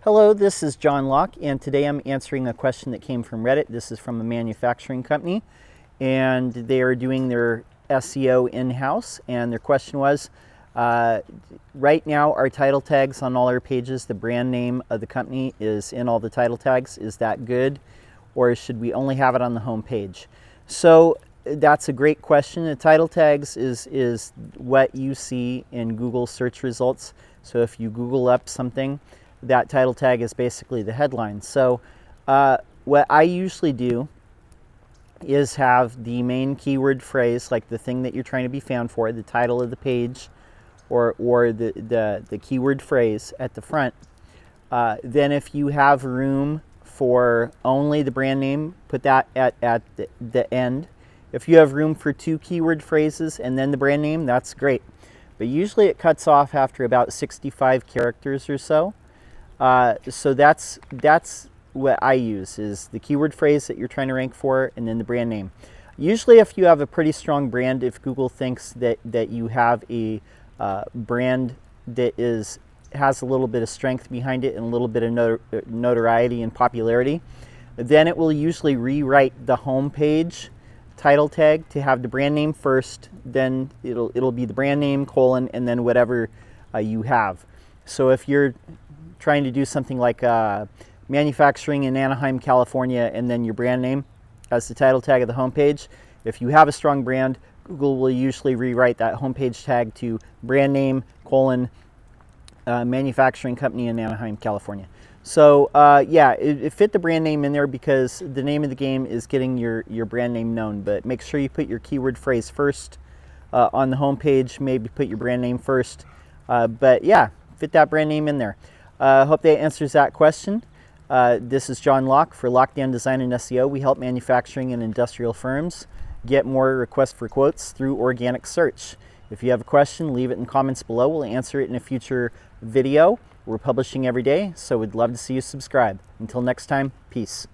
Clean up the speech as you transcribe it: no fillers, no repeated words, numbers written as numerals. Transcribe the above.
Hello, this is John Locke, and today I'm answering a question that came from Reddit. This is from a manufacturing company, and they are doing their SEO in-house, and their question was, right now our title tags on all our pages, the brand name of the company is in all the title tags. Is that good, or should we only have it on the home page? So that's a great question. The title tags is what you see in Google search results. So if you Google up something, that title tag is basically the headline. So what I usually do is have the main keyword phrase, like the thing that you're trying to be found for, the title of the page, or the keyword phrase at the front. Then if you have room for only the brand name, put that at the end. If you have room for 2 keyword phrases and then the brand name, that's great. But usually it cuts off after about 65 characters or so. So that's what I use, is the keyword phrase that you're trying to rank for and then the brand name. Usually if you have a pretty strong brand, if Google thinks that you have a brand that has a little bit of strength behind it and a little bit of notoriety and popularity, then it will usually rewrite the home page title tag to have the brand name first, then it'll be the brand name, colon, and then whatever you have. So if you're trying to do something like manufacturing in Anaheim, California, and then your brand name as the title tag of the homepage, if you have a strong brand, Google will usually rewrite that homepage tag to brand name, colon, manufacturing company in Anaheim, California. So yeah, it fit the brand name in there because the name of the game is getting your brand name known, but make sure you put your keyword phrase first on the homepage, maybe put your brand name first, but yeah, fit that brand name in there. Hope that answers that question. This is John Locke for Lockdown Design and SEO. We help manufacturing and industrial firms get more requests for quotes through organic search. If you have a question, leave it in comments below. We'll answer it in a future video. We're publishing every day, so we'd love to see you subscribe. Until next time, peace.